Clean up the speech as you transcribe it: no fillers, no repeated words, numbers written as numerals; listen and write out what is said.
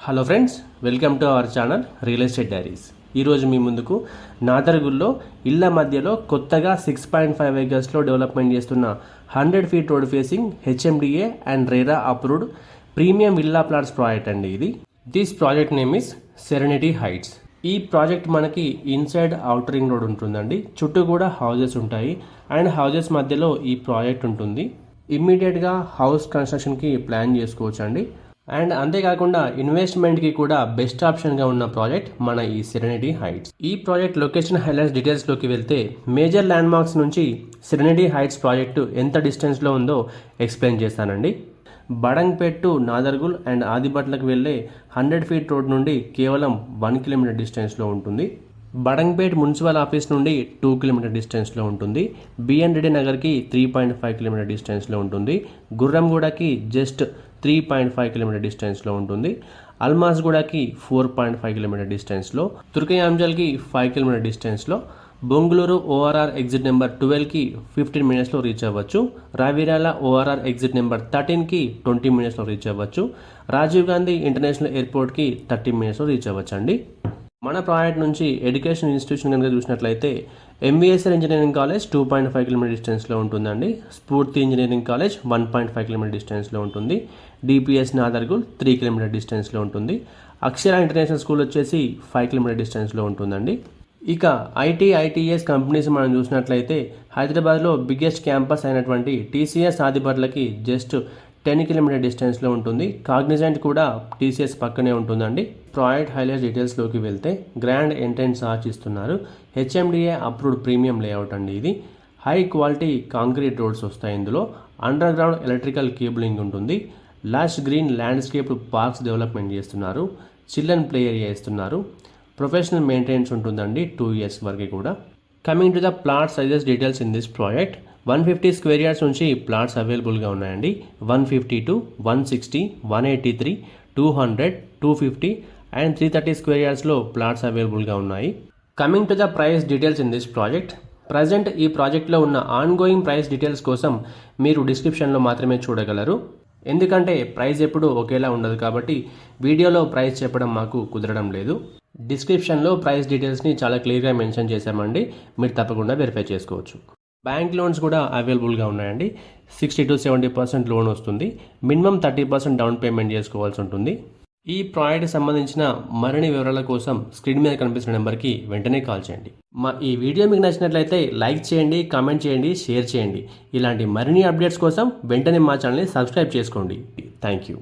Hello friends, welcome to our channel real estate diaries. ఈరోజు మీ ముందుకు నాదర్గుల్లో ఇళ్ల మధ్యలో కొత్తగా 6.5 ఏకర్స్లో డెవలప్మెంట్ చేస్తున్న 100 feet road facing HMDA and RERA approved premium villa plots project అండి ఇది. This project name is serenity heights. ఈ ప్రాజెక్ట్ మనకి ఇన్సైడ్ అవుటర్ రింగ్ రోడ్ ఉంటుందండి. చుట్టూ కూడా హౌజెస్ ఉంటాయి అండ్ హౌజెస్ మధ్యలో ఈ ప్రాజెక్ట్ ఉంటుంది. ఇమ్మీడియట్గా హౌస్ కన్స్ట్రక్షన్కి ప్లాన్ చేసుకోవచ్చు అండి. అండ్ అంతేకాకుండా ఇన్వెస్ట్మెంట్కి కూడా బెస్ట్ ఆప్షన్గా ఉన్న ప్రాజెక్ట్ మన ఈ సెరెనిటీ హైట్స్. ఈ ప్రాజెక్ట్ లొకేషన్ హైలైట్స్ డీటెయిల్స్లోకి వెళ్తే మేజర్ ల్యాండ్ మార్క్స్ నుంచి సెరెనిటీ హైట్స్ ప్రాజెక్టు ఎంత డిస్టెన్స్లో ఉందో ఎక్స్ప్లెయిన్ చేస్తానండి. బడంగ్పేట్ టు నాదర్గుల్ అండ్ ఆదిబట్లకు వెళ్ళే 100 ఫీట్ రోడ్ నుండి కేవలం 1 కిలోమీటర్ డిస్టెన్స్లో ఉంటుంది. బడంగ్పేట్ మున్సిపల్ ఆఫీస్ నుండి 2 కిలోమీటర్ డిస్టెన్స్లో ఉంటుంది. బిఎన్ రెడ్డి నగర్కి 3.5 కిలోమీటర్ డిస్టెన్స్లో ఉంటుంది. గుర్రంగూడకి జస్ట్ 3.5 కిలోమీటర్ డిస్టెన్స్లో ఉంటుంది. అల్మాస్గూడకి 4.5 కిలోమీటర్ డిస్టెన్స్లో, తుర్కయాంజల్కి 5 కిలోమీటర్ డిస్టెన్స్లో, బొంగుళూరు ఓఆర్ఆర్ ఎగ్జిట్ నెంబర్ 12కి 15 మినిట్స్లో రీచ్ అవ్వచ్చు. రావిరాల ఓఆర్ఆర్ ఎగ్జిట్ నెంబర్ 13కి 20 మినిట్స్లో రీచ్ అవ్వచ్చు. రాజీవ్ గాంధీ ఇంటర్నేషనల్ ఎయిర్పోర్ట్కి 30 మినిట్స్లో రీచ్ అవ్వచ్చు అండి. మన ప్రాజెక్ట్ నుంచి ఎడ్యుకేషన్ ఇన్స్టిట్యూషన్ కనుక చూసినట్లయితే ఎంబీఎస్ఆర్ ఇంజనీరింగ్ కాలేజ్ 2.5 కిలోమీటర్ డిస్టెన్స్లో ఉంటుందండి. స్ఫూర్తి ఇంజనీరింగ్ కాలేజ్ 1.5 కిలోమీటర్ డిస్టెన్స్లో ఉంటుంది. డిపిఎస్ నాదర్గుల్ 3 కిలోమీటర్ డిస్టెన్స్లో ఉంటుంది. అక్షర ఇంటర్నేషనల్ స్కూల్ వచ్చేసి 5 కిలోమీటర్ డిస్టెన్స్లో ఉంటుందండి. ఇక ఐటీఐటీఎస్ కంపెనీస్ మనం చూసినట్లయితే హైదరాబాద్లో బిగ్గెస్ట్ క్యాంపస్ అయినటువంటి టీసీఎస్ ఆదిబట్లకి జస్ట్ 10 కిలోమీటర్ డిస్టెన్స్లో ఉంటుంది. కాగ్నిజెంట్ కూడా టీసీఎస్ పక్కనే ఉంటుందండి. ప్రాజెక్ట్ హైలైట్స్ డీటెయిల్స్లోకి వెళ్తే గ్రాండ్ ఎంట్రన్స్ ఆర్చ్ ఇస్తున్నారు. హెచ్ఎండిఏ అప్రూవ్డ్ ప్రీమియం లేఅవుట్ అండి ఇది. హై క్వాలిటీ కాంక్రీట్ రోడ్స్ వస్తాయి. ఇందులో అండర్ గ్రౌండ్ ఎలక్ట్రికల్ కేబులింగ్ ఉంటుంది. Lash green landscape parks development చేస్తున్నారు. చిల్డ్రన్ ప్లే ఏరియా ఇస్తున్నారు. ప్రొఫెషనల్ మెయింటెనెన్స్ ఉంటుందండి 2 years వరకు కూడా. Coming to the plot sizes details in this project, 150 square yards నుంచి ప్లాట్స్ అవైలబుల్గా ఉన్నాయండి. 152, 160, 183, 200, 250 అండ్ 330 స్క్వేర్ యార్డ్స్లో ప్లాట్స్ అవైలబుల్గా ఉన్నాయి. Coming to the price details in this project, present ఈ ప్రాజెక్ట్లో ఉన్న ఆన్గోయింగ్ ప్రైస్ డీటెయిల్స్ కోసం మీరు డిస్క్రిప్షన్లో మాత్రమే చూడగలరు. ఎందుకంటే ప్రైస్ ఎప్పుడు ఒకేలా ఉండదు కాబట్టి వీడియోలో ప్రైస్ చెప్పడం మాకు కుదరడం లేదు. డిస్క్రిప్షన్లో ప్రైస్ డీటెయిల్స్ని చాలా క్లియర్గా మెన్షన్ చేశామండి. మీరు తప్పకుండా వెరిఫై చేసుకోవచ్చు. బ్యాంక్ లోన్స్ కూడా అవైలబుల్గా ఉన్నాయండి. 60 to 70% లోన్ వస్తుంది. మినిమం 30% డౌన్ పేమెంట్ చేసుకోవాల్సి ఉంటుంది. ఈ ప్రాజెక్ట్కి సంబంధించిన మరిన్ని వివరాల కోసం స్క్రీన్ మీద కనిపిస్తున్న నెంబర్కి వెంటనే కాల్ చేయండి. మా ఈ వీడియో మీకు నచ్చినట్లయితే లైక్ చేయండి, కామెంట్ చేయండి, షేర్ చేయండి. ఇలాంటి మరిన్ని అప్డేట్స్ కోసం వెంటనే మా ఛానల్ని సబ్స్క్రైబ్ చేసుకోండి. Thank you.